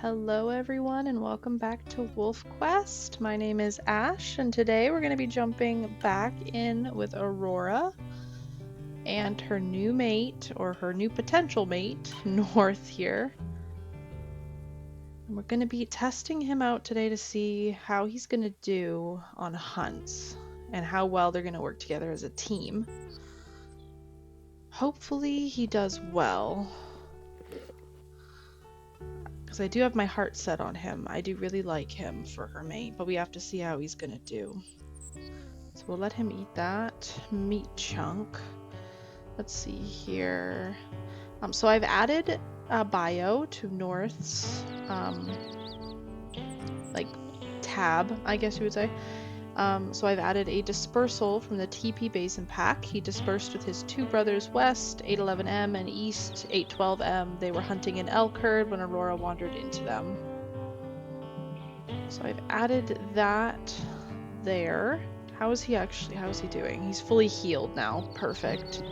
Hello everyone and welcome back to Wolf Quest. My name is Ash and today we're going to be jumping back in with Aurora and her new mate, or her new potential mate, North here. And we're going to be testing him out today to see how he's going to do on hunts and how well they're going to work together as a team. Hopefully he does well. Because I do have my heart set on him. I do really like him for her mate, but we have to see how he's gonna do. So we'll let him eat that meat chunk. Let's see here. So I've added a bio to North's like tab, I guess you would say. So I've added a dispersal from the TP Basin pack. He dispersed with his two brothers west, 811M, and east, 812M. They were hunting an elk herd when Aurora wandered into them. So I've added that there. How is he doing? He's fully healed now. Perfect.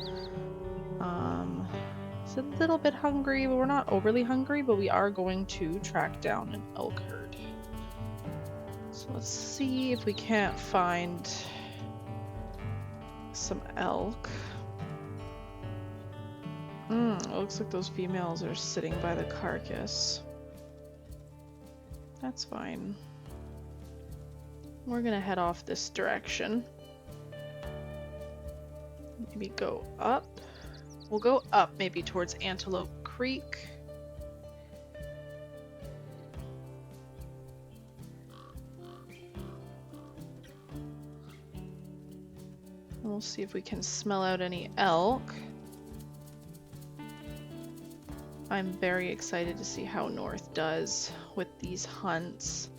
He's a little bit hungry, but we're not overly hungry, but we are going to track down an elk herd. So let's see if we can't find some elk. It looks like those females are sitting by the carcass. That's fine. We're gonna head off this direction. Maybe go up. We'll go up maybe towards Antelope Creek. We'll see if we can smell out any elk. I'm very excited to see how North does with these hunts.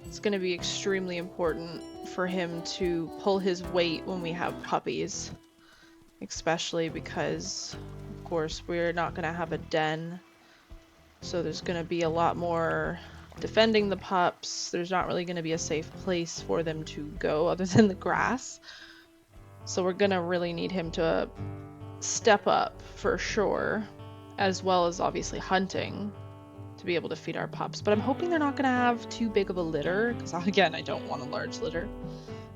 It's going to be extremely important for him to pull his weight when we have puppies. Especially because, of course, we're not going to have a den. So there's going to be a lot more defending the pups. There's not really going to be a safe place for them to go other than the grass. So we're gonna really need him to step up for sure, as well as obviously hunting to be able to feed our pups. But I'm hoping they're not gonna have too big of a litter, because again, I don't want a large litter.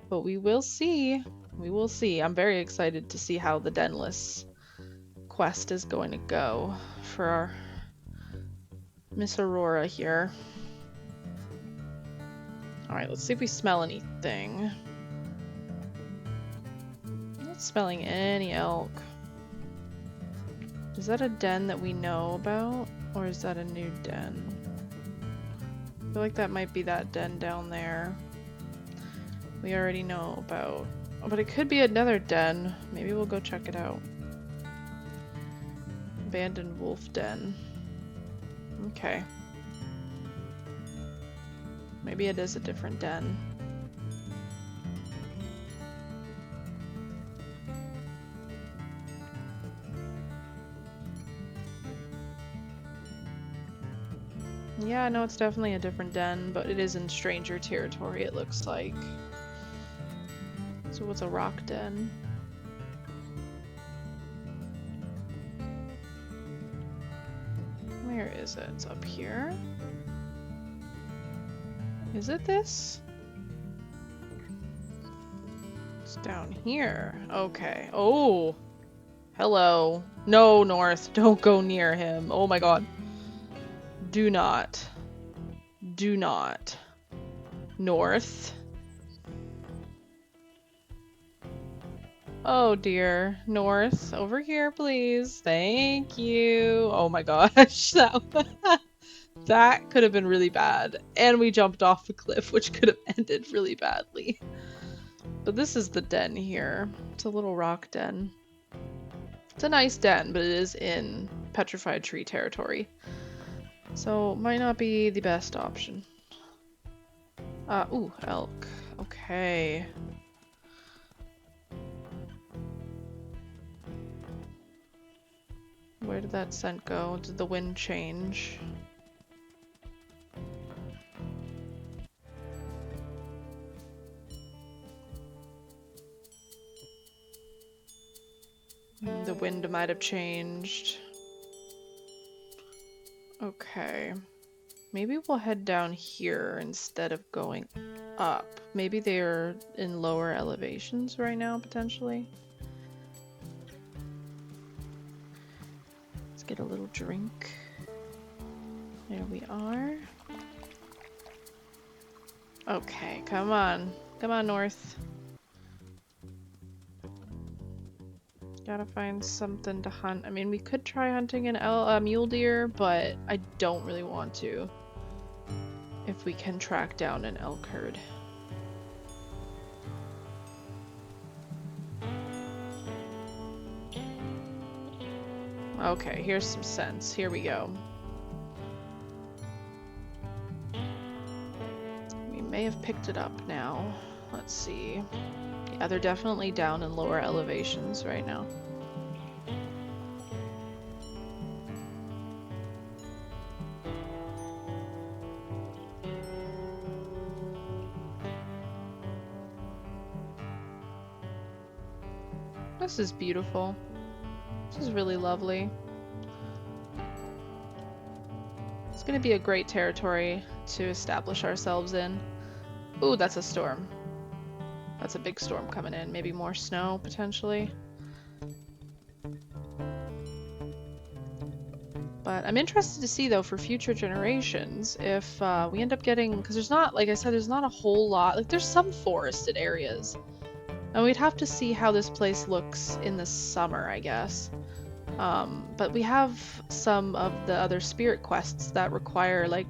But we will see. We will see. I'm very excited to see how the denless quest is going to go for our Miss Aurora here. Alright, let's see if we smell anything. Smelling any elk. Is that a den that we know about, or is that a new den? I feel like that might be that den down there we already know about. Oh, but it could be another den. Maybe we'll go check it out. Abandoned wolf den. Okay. Maybe it is a different den. Yeah, no, it's definitely a different den, but it is in stranger territory, it looks like. So what's a rock den? Where is it? It's up here. Is it this? It's down here. Okay. Oh! Hello. No, North. Don't go near him. Oh my god. Do not. Do not. North. Oh dear. North. Over here, please. Thank you. Oh my gosh. That could have been really bad. And we jumped off a cliff, which could have ended really badly. But this is the den here. It's a little rock den. It's a nice den, but it is in petrified tree territory. So, might not be the best option. Ooh, elk. Okay. Where did that scent go? Did the wind change? The wind might have changed. Okay. Maybe we'll head down here instead of going up. Maybe they're in lower elevations right now, potentially. Let's get a little drink. There we are. Okay, come on. Come on, North. Gotta find something to hunt. I mean, we could try hunting an mule deer, but I don't really want to. If we can track down an elk herd. Okay, here's some sense. Here we go. We may have picked it up now. Let's see. Yeah, they're definitely down in lower elevations right now. This is beautiful. This is really lovely. It's gonna be a great territory to establish ourselves in. Ooh, that's a storm. That's a big storm coming in. Maybe more snow, potentially. But I'm interested to see, though, for future generations, if we end up getting... Because there's not, like I said, there's not a whole lot. Like, there's some forested areas. And we'd have to see how this place looks in the summer, I guess. But we have some of the other spirit quests that require, like,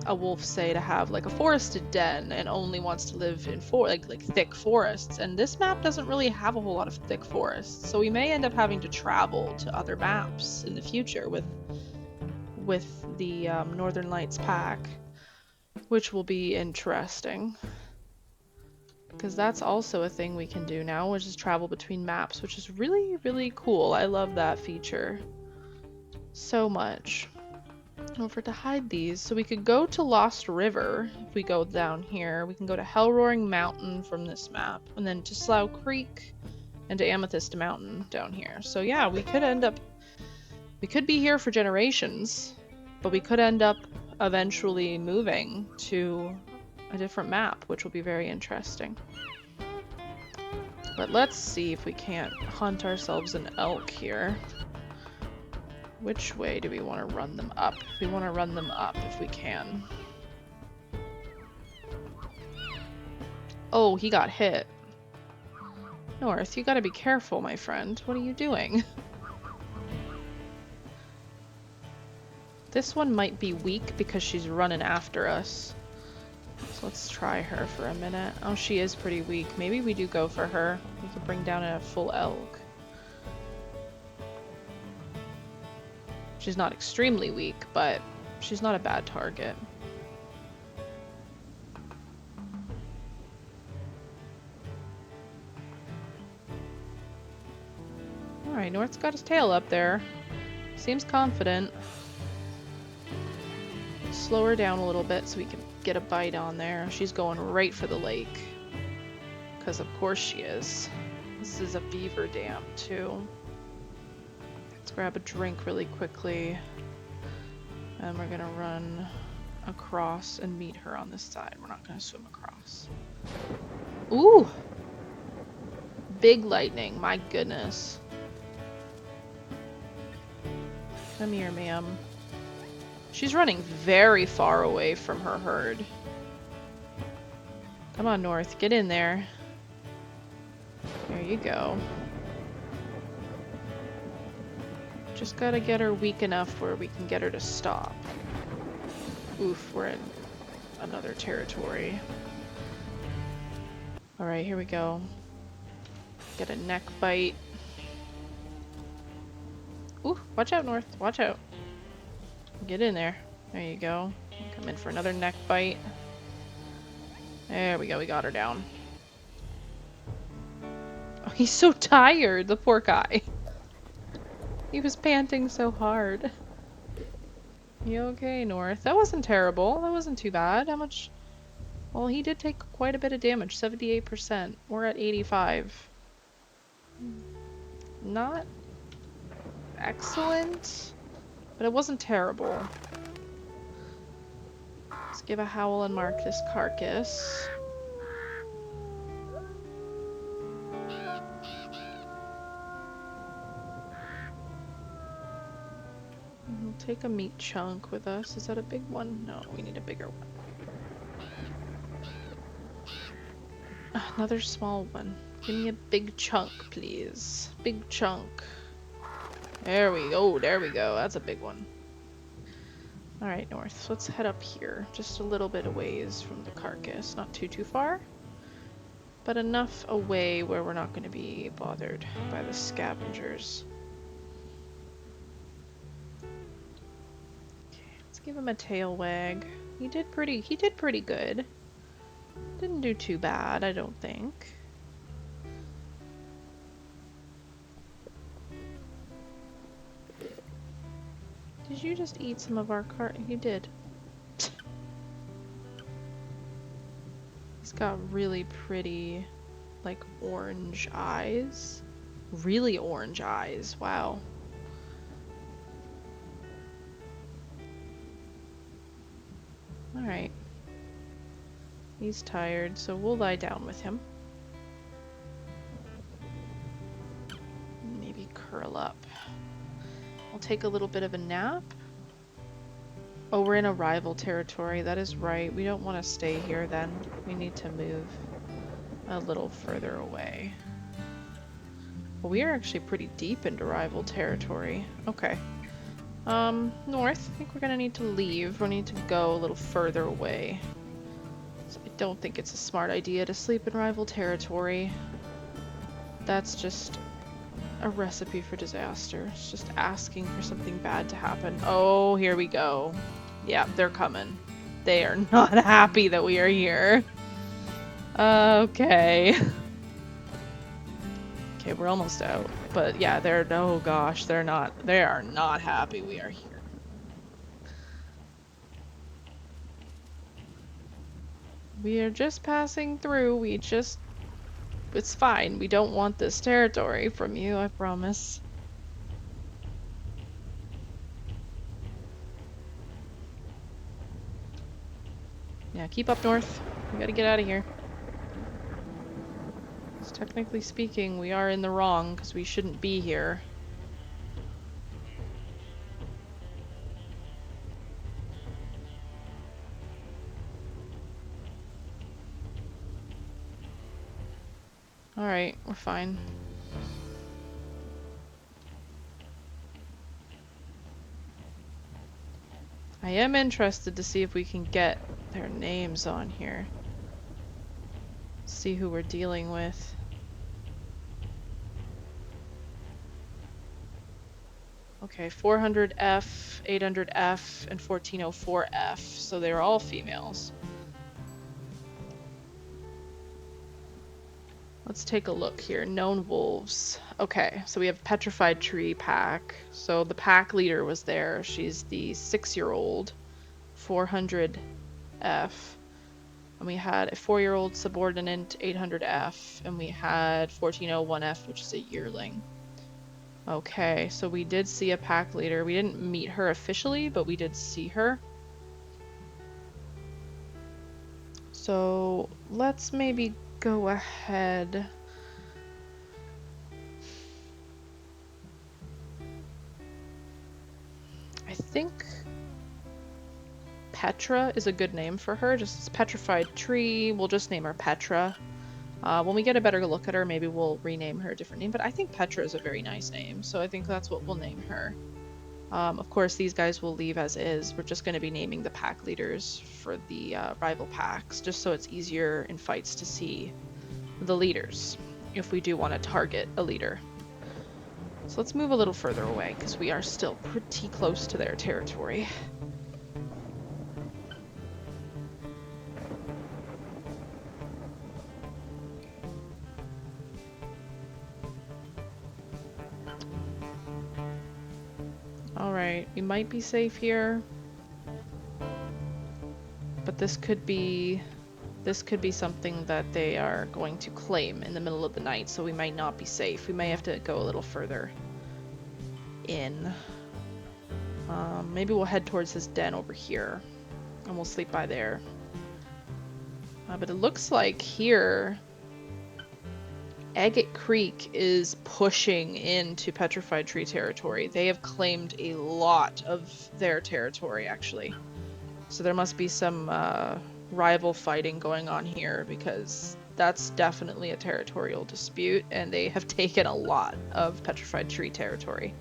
a wolf, say, to have, like, a forested den and only wants to live in like thick forests. And this map doesn't really have a whole lot of thick forests. So we may end up having to travel to other maps in the future with the Northern Lights pack, which will be interesting. Because that's also a thing we can do now, which is travel between maps, which is really, really cool. I love that feature so much. Over to hide these. So we could go to Lost River if we go down here. We can go to Hell Roaring Mountain from this map, and then to Slough Creek and to Amethyst Mountain down here. So yeah, we could be here for generations, but we could end up eventually moving to a different map, which will be very interesting. But let's see if we can't hunt ourselves an elk here. Which way do we want to run them up? We want to run them up if we can. Oh, he got hit. North, you gotta be careful, my friend. What are you doing? This one might be weak because she's running after us. So let's try her for a minute. Oh, she is pretty weak. Maybe we do go for her. We could bring down a full elk. She's not extremely weak, but she's not a bad target. Alright, North's got his tail up there. Seems confident. Slow her down a little bit so we can get a bite on there. She's going right for the lake. Because of course she is. This is a beaver dam too. Let's grab a drink really quickly. And we're gonna run across and meet her on this side. We're not gonna swim across. Ooh! Big lightning, my goodness. Come here, ma'am. She's running very far away from her herd. Come on, North, get in there. There you go. Just gotta get her weak enough where we can get her to stop. Oof, we're in another territory. Alright, here we go. Get a neck bite. Ooh, watch out, North. Watch out. Get in there. There you go. Come in for another neck bite. There we go, we got her down. Oh, he's so tired, the poor guy. He was panting so hard. You okay, North? That wasn't terrible. That wasn't too bad. How much? Well, he did take quite a bit of damage. 78%. We're at 85. Not excellent, but it wasn't terrible. Let's give a howl and mark this carcass. We'll take a meat chunk with us. Is that a big one? No, we need a bigger one. Another small one. Give me a big chunk, please. Big chunk. There we go. There we go. That's a big one. Alright, North. So let's head up here. Just a little bit a ways from the carcass. Not too far. But enough away where we're not going to be bothered by the scavengers. Okay, let's give him a tail wag. He did pretty good. Didn't do too bad, I don't think. Did you just eat some of our cart? You did. He's got really pretty, like, orange eyes. Really orange eyes. Wow. Alright. He's tired, so we'll lie down with him. Maybe curl up. I'll take a little bit of a nap. Oh, we're in a rival territory. That is right. We don't want to stay here then. We need to move a little further away. Well, we are actually pretty deep into rival territory. Okay. North. I think we're gonna need to leave. We'll need to go a little further away. So I don't think it's a smart idea to sleep in rival territory. That's just a recipe for disaster. It's just asking for something bad to happen. Oh, here we go. Yeah, they're coming. They are not happy that we are here. Okay. Okay, we're almost out. But yeah, oh gosh, they are not happy we are here. We are just passing through. It's fine. We don't want this territory from you, I promise. Yeah, keep up north. We gotta get out of here. So technically speaking, we are in the wrong because we shouldn't be here. Alright, we're fine. I am interested to see if we can get their names on here. See who we're dealing with. Okay, 400F, 800F, and 1404F. So they're all females. Let's take a look here. Known wolves. Okay, so we have Petrified Tree pack. So the pack leader was there. She's the 6-year-old, 400F. And we had a 4-year-old subordinate, 800F. And we had 1401F, which is a yearling. Okay, so we did see a pack leader. We didn't meet her officially, but we did see her. So let's maybe go ahead. I think Petra is a good name for her. Just as Petrified Tree, we'll just name her Petra. When we get a better look at her, maybe we'll rename her a different name, but I think Petra is a very nice name, so I think that's what we'll name her. Of course, these guys will leave as is. We're just going to be naming the pack leaders for the rival packs, just so it's easier in fights to see the leaders, if we do want to target a leader. So let's move a little further away, because we are still pretty close to their territory. Alright, we might be safe here. But this could be something that they are going to claim in the middle of the night, so we might not be safe. We may have to go a little further in. Maybe we'll head towards his den over here. And we'll sleep by there. But it looks like here, Agate Creek is pushing into Petrified Tree territory. They have claimed a lot of their territory, actually. So there must be some rival fighting going on here, because that's definitely a territorial dispute, and they have taken a lot of Petrified Tree territory.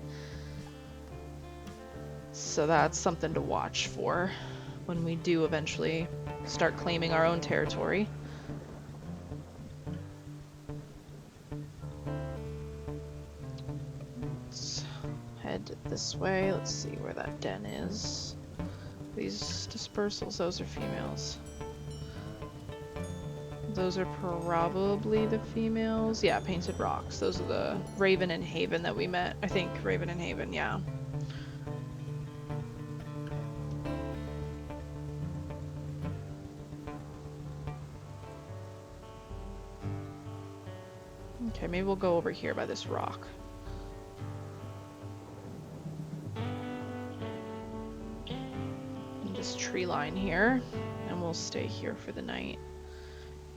So that's something to watch for when we do eventually start claiming our own territory. Let's head this way. Let's see where that den is. These dispersals, those are females. Those are probably the females. Yeah, Painted Rocks. Those are the Raven and Haven that we met. I think Raven and Haven, yeah. Okay, maybe we'll go over here by this rock. And this tree line here. And we'll stay here for the night.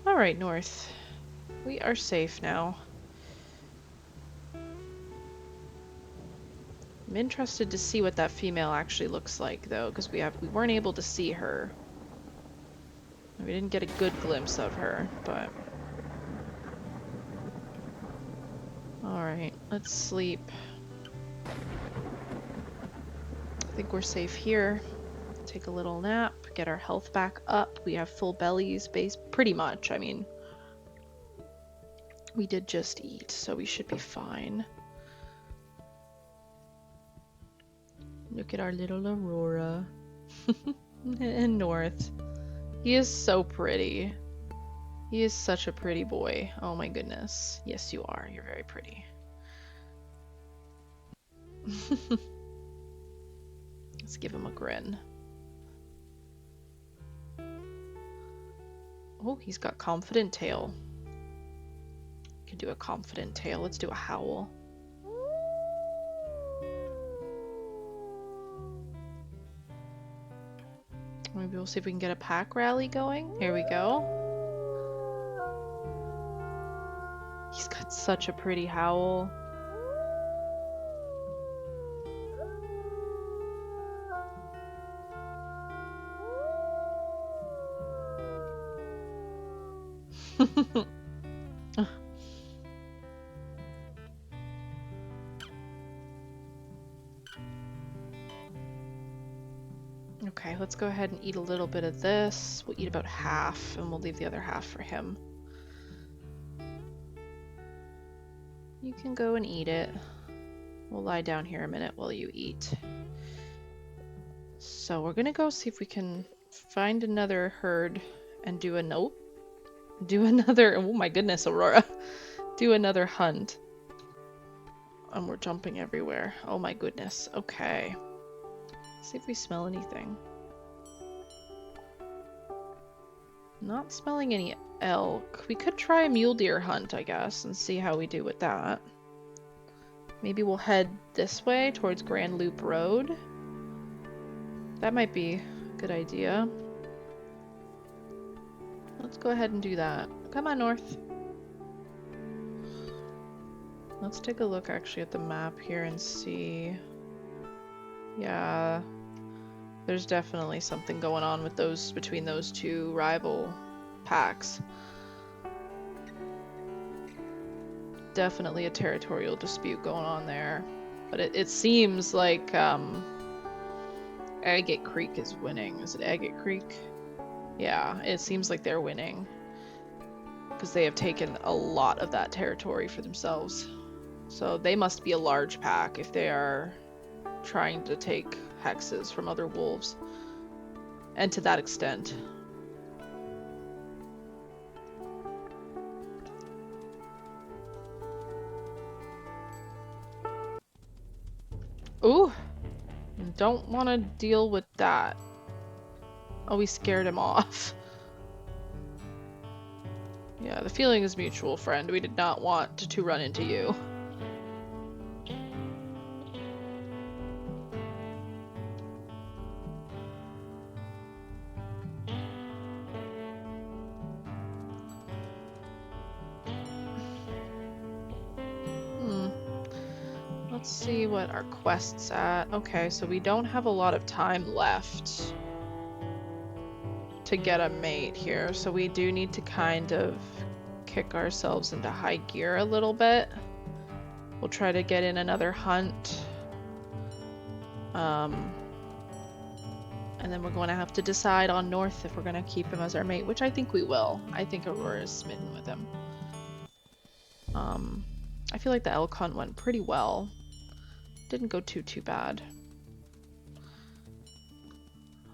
Alright, North. We are safe now. I'm interested to see what that female actually looks like, though, because we weren't able to see her. We didn't get a good glimpse of her, but... Alright, let's sleep. I think we're safe here. Take a little nap, get our health back up. We have full bellies, pretty much. I mean, we did just eat, so we should be fine. Look at our little Aurora. And North. He is so pretty. He is such a pretty boy. Oh my goodness. Yes, you are. You're very pretty. Let's give him a grin. Oh, he's got confident tail. Could do a confident tail. Let's do a howl. Maybe we'll see if we can get a pack rally going. Here we go. He's got such a pretty howl. Okay, let's go ahead and eat a little bit of this. We'll eat about half, and we'll leave the other half for him. You can go and eat it. We'll lie down here a minute while you eat. So we're gonna go see if we can find another herd and do a nope. Do another, oh my goodness, Aurora. Do another hunt. And we're jumping everywhere. Oh my goodness. Okay. See if we smell anything. Not smelling any elk. We could try a mule deer hunt, I guess, and see how we do with that. Maybe we'll head this way towards Grand Loop Road. That might be a good idea. Let's go ahead and do that. Come on, North. Let's take a look actually at the map here and see. Yeah, there's definitely something going on with those, between those two rival packs. Definitely a territorial dispute going on there. But it seems like Agate Creek is winning. Is it Agate Creek? Yeah, it seems like they're winning. Because they have taken a lot of that territory for themselves. So they must be a large pack if they are trying to take hexes from other wolves. And to that extent. Ooh! Don't want to deal with that. Oh, we scared him off. Yeah, the feeling is mutual, friend. We did not want to run into you. Let's see what our quest's at. Okay, so we don't have a lot of time left to get a mate here, so we do need to kind of kick ourselves into high gear a little bit. We'll try to get in another hunt. And then we're going to have to decide on North if we're going to keep him as our mate, which I think we will. I think Aurora is smitten with him. I feel like the elk hunt went pretty well. Didn't go too bad.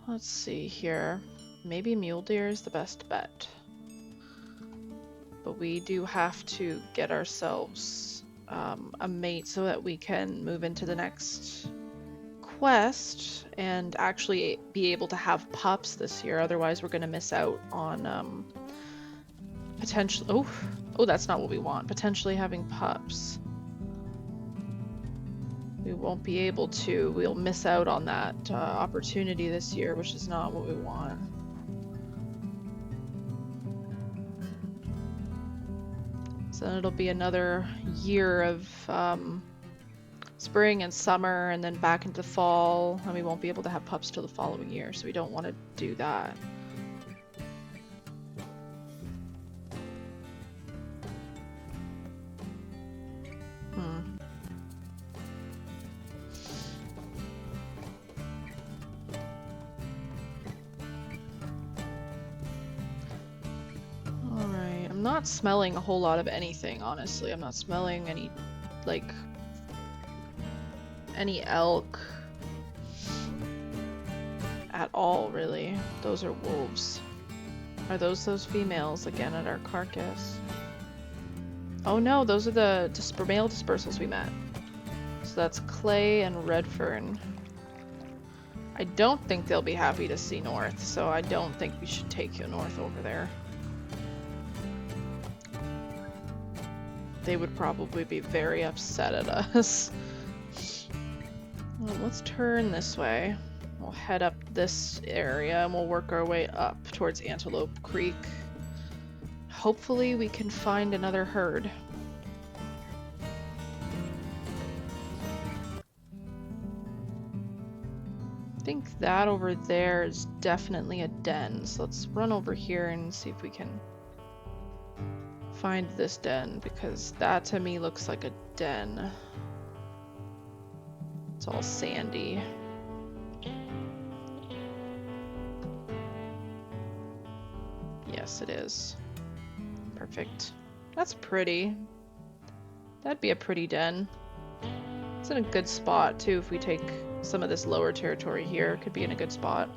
Let's see here. Maybe mule deer is the best bet. But we do have to get ourselves a mate so that we can move into the next quest and actually be able to have pups this year. Otherwise we're going to miss out on potentially oh that's not what we want. Potentially having pups. We won't be able to. We'll miss out on that opportunity this year, which is not what we want. So then it'll be another year of spring and summer and then back into fall, and we won't be able to have pups till the following year, so we don't want to do that. Alright, I'm not smelling a whole lot of anything, honestly. I'm not smelling any, like, any elk at all, really. Those are wolves. Are those females again at our carcass? Oh no, those are the male dispersals we met. So that's Clay and Redfern. I don't think they'll be happy to see North, so I don't think we should take you North over there. They would probably be very upset at us. Well, let's turn this way. We'll head up this area and we'll work our way up towards Antelope Creek. Hopefully we can find another herd. I think that over there is definitely a den, so let's run over here and see if we can find this den, because that to me looks like a den. It's all sandy. Yes, it is. Perfect. That's pretty. That'd be a pretty den. It's in a good spot too. If we take some of this lower territory here, it could be in a good spot.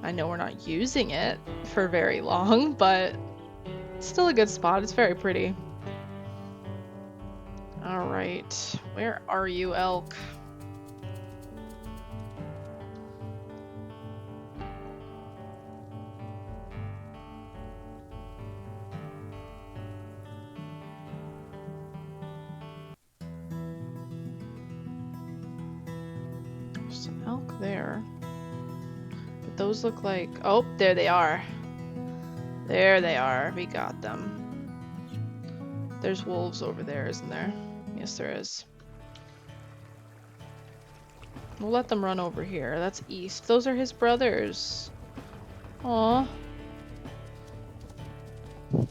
I know we're not using it for very long, but it's still a good spot. It's very pretty. All right, where are you, elk? There's some elk there. But those look like... Oh, there they are. There they are. We got them. There's wolves over there, isn't there? Yes, there is. We'll let them run over here. That's east. Those are his brothers. Aww. Let's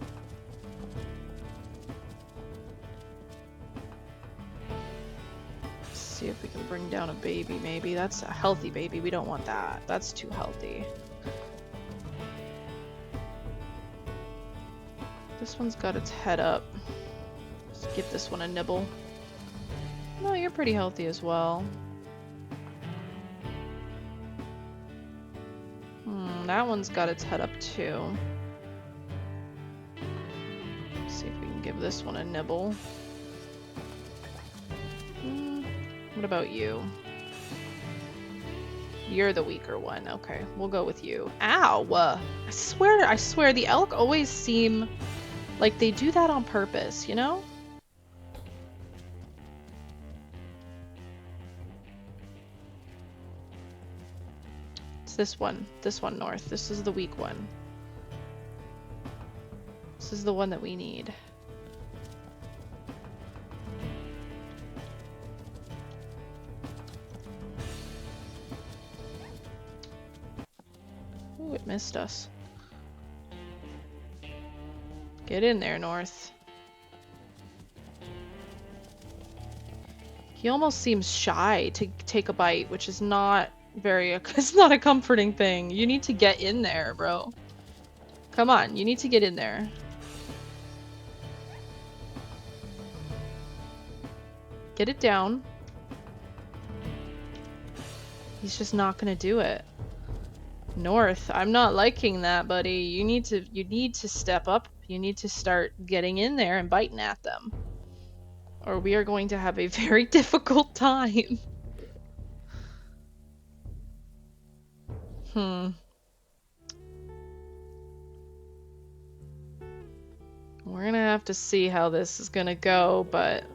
see if we can bring down a baby, maybe. That's a healthy baby. We don't want that. That's too healthy. This one's got its head up. Let's give this one a nibble. No, you're pretty healthy as well. That one's got its head up too. Let's see if we can give this one a nibble. What about you? You're the weaker one. Okay, we'll go with you. Ow! I swear the elk always seem like they do that on purpose, you know? It's this one north. This is the weak one. This is the one that we need. missed us. Get in there, North. He almost seems shy to take a bite, which is not very, it's not a comforting thing. You need to get in there, bro. Come on, you need to get in there. Get it down. He's just not gonna do it. North, I'm not liking that, buddy. You need to step up. You need to start getting in there and biting at them. Or we are going to have a very difficult time. We're gonna have to see how this is gonna go, but I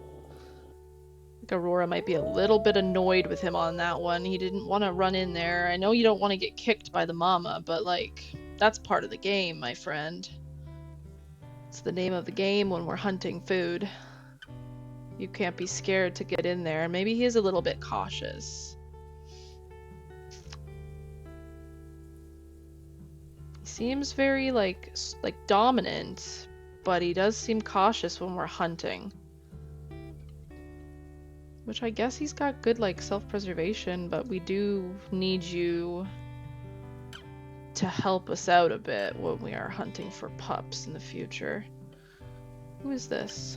think Aurora might be a little bit annoyed with him on that one. He didn't want to run in there. I know you don't want to get kicked by the mama, but like, that's part of the game, my friend. It's the name of the game when we're hunting food. You can't be scared to get in there. Maybe he is a little bit cautious. He seems very like dominant, but he does seem cautious when we're hunting. Which I guess he's got good like self-preservation, but we do need you to help us out a bit when we are hunting for pups in the future. Who is this?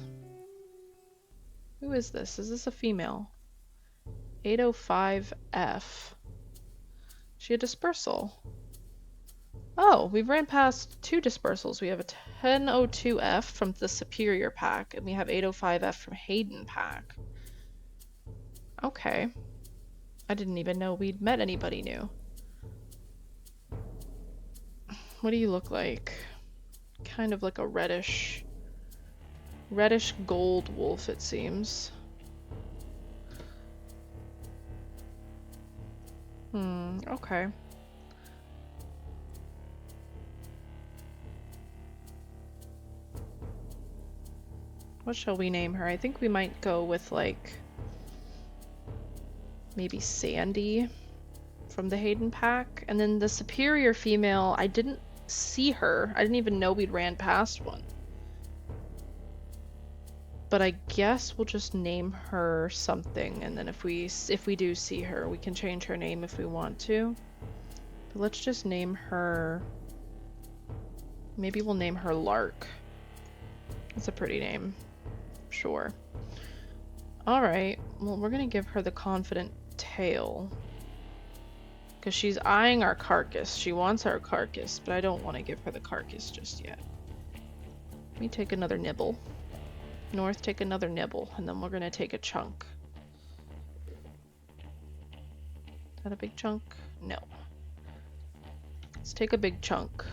Who is this? Is this a female? 805F. She a dispersal? Oh, we ran past 2 dispersals. We have a 1002F from the Superior Pack, and we have 805F from Hayden Pack. Okay. I didn't even know we'd met anybody new. What do you look like? Kind of like a reddish gold wolf, it seems. Okay. What shall we name her? I think we might go with like maybe Sandy from the Hayden Pack. And then the superior female, I didn't see her. I didn't even know we'd ran past one. But I guess we'll just name her something, and then if we do see her, we can change her name if we want to. But let's just name her... Maybe we'll name her Lark. That's a pretty name. Sure. Alright, well we're gonna give her the confident tail. Because she's eyeing our carcass. She wants our carcass, but I don't want to give her the carcass just yet. Let me take another nibble. North, take another nibble, and then we're gonna take a chunk. Is that a big chunk? No. Let's take a big chunk.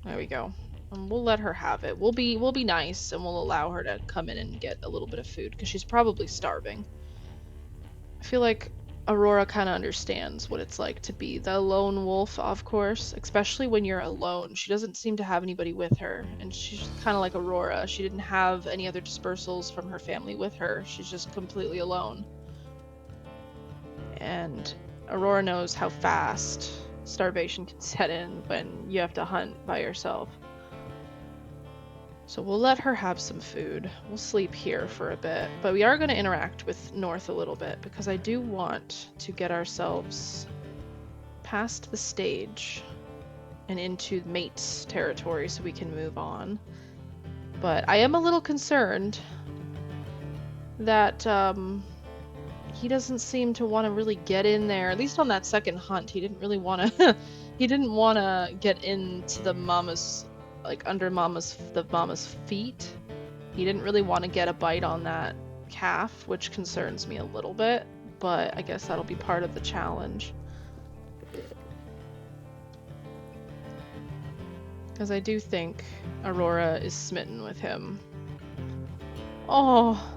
There we go. And we'll let her have it. We'll be nice, and we'll allow her to come in and get a little bit of food, because she's probably starving. I feel like Aurora kind of understands what it's like to be the lone wolf, of course, especially when you're alone. She doesn't seem to have anybody with her, and she's kind of like Aurora. She didn't have any other dispersals from her family with her. She's just completely alone. And Aurora knows how fast starvation can set in when you have to hunt by yourself. So we'll let her have some food. We'll sleep here for a bit, but we are going to interact with North a little bit because I do want to get ourselves past the stage and into mate's territory so we can move on. But I am a little concerned that he doesn't seem to want to really get in there. At least on that second hunt, he didn't really want to he didn't want to get into the mama's, like under the mama's feet. He didn't really want to get a bite on that calf, which concerns me a little bit, but I guess that'll be part of the challenge. Because I do think Aurora is smitten with him. Oh.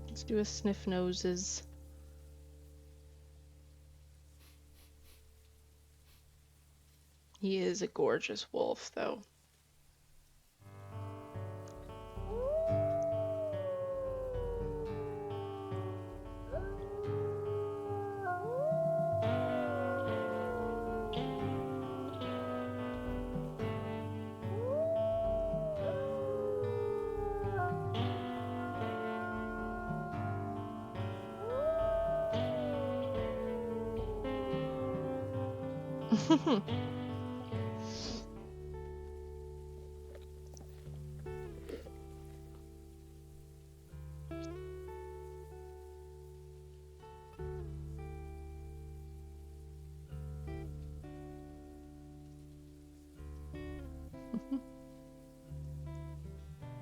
Let's do a sniff noses. He is a gorgeous wolf, though.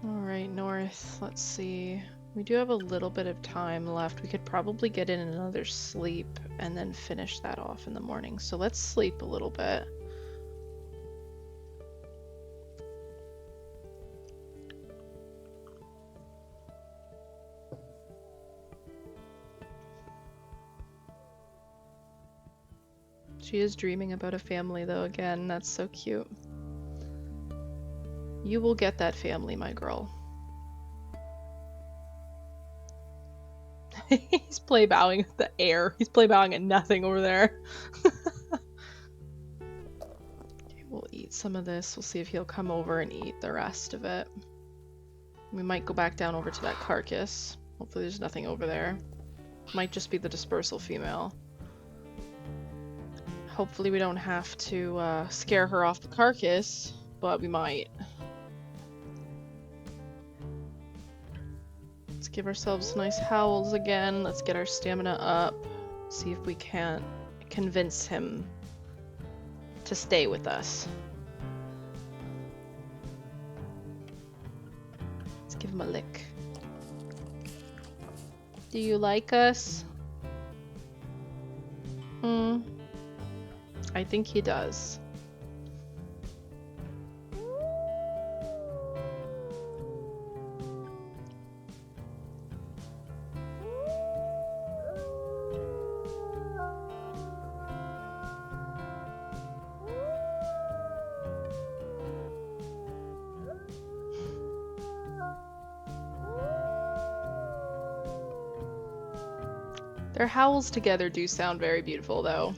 Alright, North. Let's see. We do have a little bit of time left. We could probably get in another sleep and then finish that off in the morning. So let's sleep a little bit. She is dreaming about a family, though, again. That's so cute. You will get that family, my girl. He's play bowing at the air. He's play bowing at nothing over there. Okay, we'll eat some of this. We'll see if he'll come over and eat the rest of it. We might go back down over to that carcass. Hopefully there's nothing over there. Might just be the dispersal female. Hopefully we don't have to scare her off the carcass, but we might. Let's give ourselves nice howls again. Let's get our stamina up. See if we can't convince him to stay with us. Let's give him a lick. Do you like us? I think he does. Their howls together do sound very beautiful, though.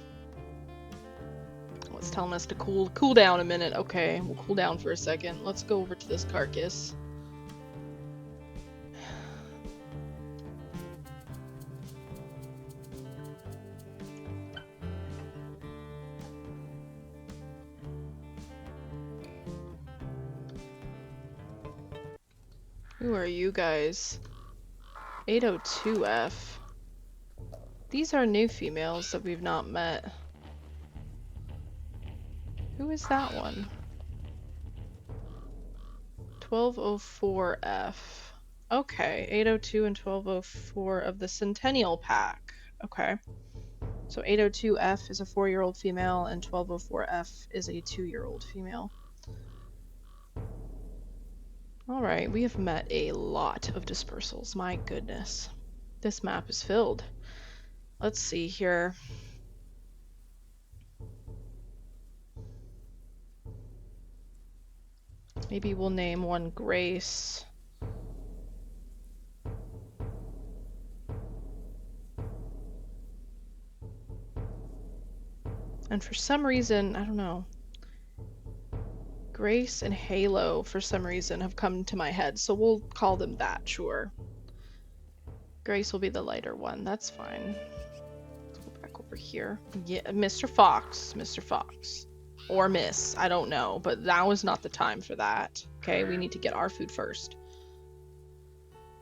It's telling us to cool down a minute. Okay, we'll cool down for a second. Let's go over to this carcass. Who are you guys? 802F. These are new females that we've not met. Who is that one? 1204F. Okay, 802 and 1204 of the Centennial Pack. Okay. So 802F is a 4-year-old female and 1204F is a 2-year-old female. Alright, we have met a lot of dispersals. My goodness. This map is filled. Let's see here. Maybe we'll name one Grace. And for some reason, I don't know. Grace and Halo, for some reason, have come to my head, so we'll call them that, sure. Grace will be the lighter one, that's fine. Let's go back over here. Yeah, Mr. Fox. Mr. Fox. Or Miss, I don't know, but now is not the time for that. Okay, we need to get our food first.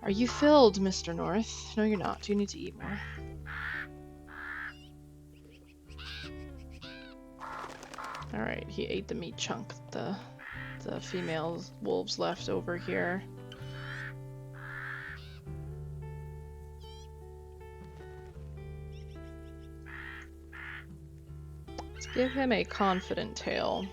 Are you filled, Mr. North? No, you're not. You need to eat more. Alright, he ate the meat chunk the female wolves left over here. Let's give him a confident tail.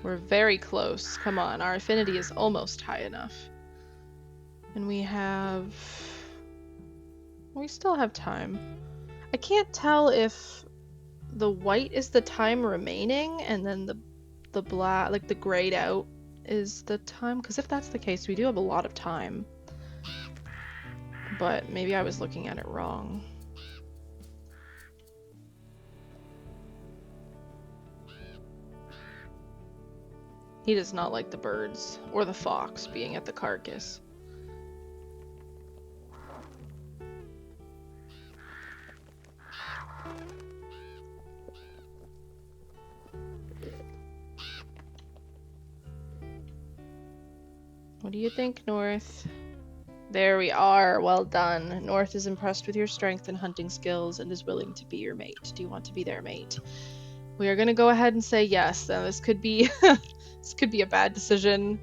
We're very close. Come on, our affinity is almost high enough. And we still have time. I can't tell if the white is the time remaining and then the black, like the grayed out, is the time, because if that's the case, we do have a lot of time. But maybe I was looking at it wrong. He does not like the birds or the fox being at the carcass. What do you think, North? There we are. Well done. North is impressed with your strength and hunting skills and is willing to be your mate. Do you want to be their mate? We are going to go ahead and say yes. Now, this could be this could be a bad decision,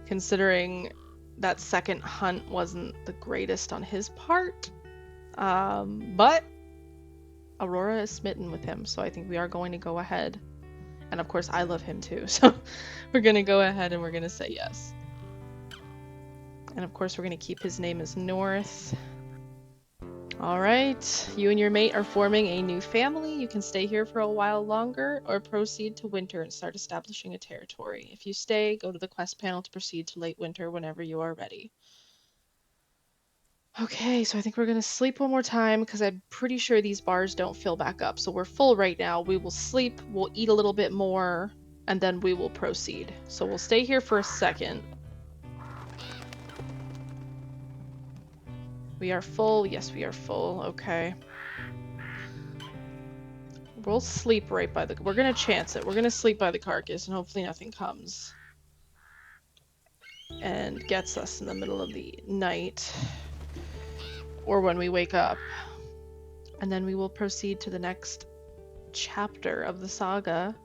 considering that second hunt wasn't the greatest on his part. But Aurora is smitten with him, so I think we are going to go ahead. And of course, I love him too, so we're going to go ahead and we're going to say yes. And of course, we're going to keep his name as North. Alright, you and your mate are forming a new family. You can stay here for a while longer or proceed to winter and start establishing a territory. If you stay, go to the quest panel to proceed to late winter whenever you are ready. Okay, so I think we're going to sleep one more time because I'm pretty sure these bars don't fill back up. So we're full right now. We will sleep, we'll eat a little bit more, and then we will proceed. So we'll stay here for a second. We are full. Yes, we are full. Okay. We'll sleep right by the... We're gonna chance it. We're gonna sleep by the carcass and hopefully nothing comes and gets us in the middle of the night or when we wake up. And then we will proceed to the next chapter of the saga,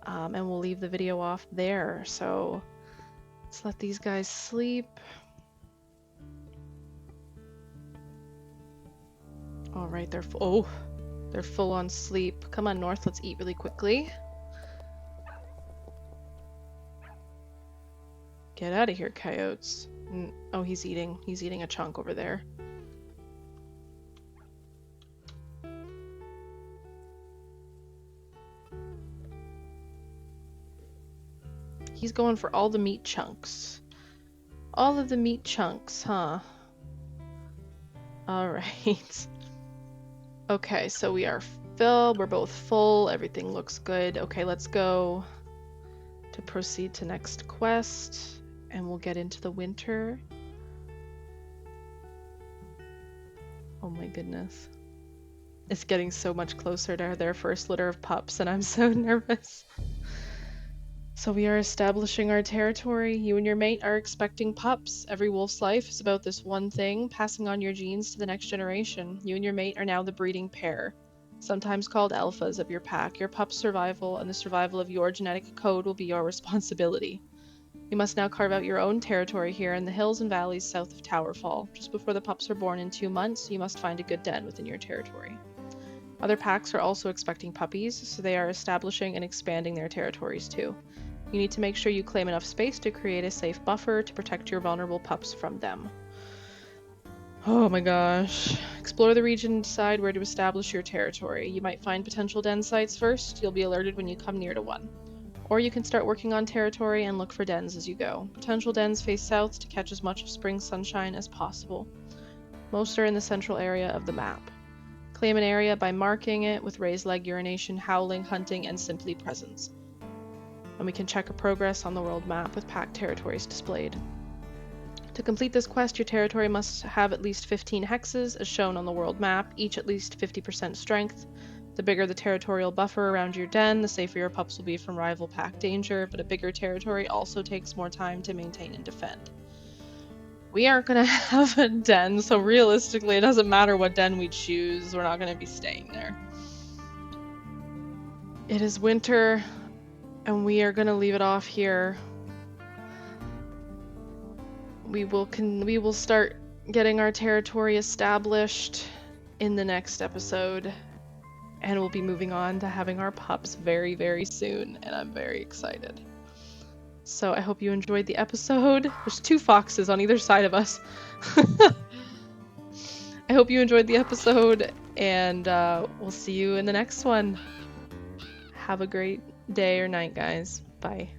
and we'll leave the video off there. So let's let these guys sleep. All right, they're they're full on sleep. Come on, North, let's eat really quickly. Get out of here, coyotes. Oh, he's eating a chunk over there. He's going for all the meat chunks. All of the meat chunks, huh? All right. Okay, so we are filled. We're both full. Everything looks good. Okay, let's go to proceed to next quest, and we'll get into the winter. Oh my goodness. It's getting so much closer to their first litter of pups, and I'm so nervous. So we are establishing our territory. You and your mate are expecting pups. Every wolf's life is about this one thing, passing on your genes to the next generation. You and your mate are now the breeding pair, sometimes called alphas of your pack. Your pup's survival and the survival of your genetic code will be your responsibility. You must now carve out your own territory here in the hills and valleys south of Towerfall. Just before the pups are born in 2 months, you must find a good den within your territory. Other packs are also expecting puppies, so they are establishing and expanding their territories too. You need to make sure you claim enough space to create a safe buffer to protect your vulnerable pups from them. Oh my gosh. Explore the region and decide where to establish your territory. You might find potential den sites first. You'll be alerted when you come near to one. Or you can start working on territory and look for dens as you go. Potential dens face south to catch as much of spring sunshine as possible. Most are in the central area of the map. Claim an area by marking it with raised leg urination, howling, hunting, and simply presence. And we can check a progress on the world map with pack territories displayed. To complete this quest, your territory must have at least 15 hexes, as shown on the world map, each at least 50% strength. The bigger the territorial buffer around your den, the safer your pups will be from rival pack danger, but a bigger territory also takes more time to maintain and defend. We aren't going to have a den, so realistically it doesn't matter what den we choose, we're not going to be staying there. It is winter, and we are going to leave it off here. We will start getting our territory established in the next episode. and we'll be moving on to having our pups very, very soon, and I'm very excited. So I hope you enjoyed the episode. There's 2 foxes on either side of us. I hope you enjoyed the episode, and we'll see you in the next one. Have a great day or night, guys. Bye.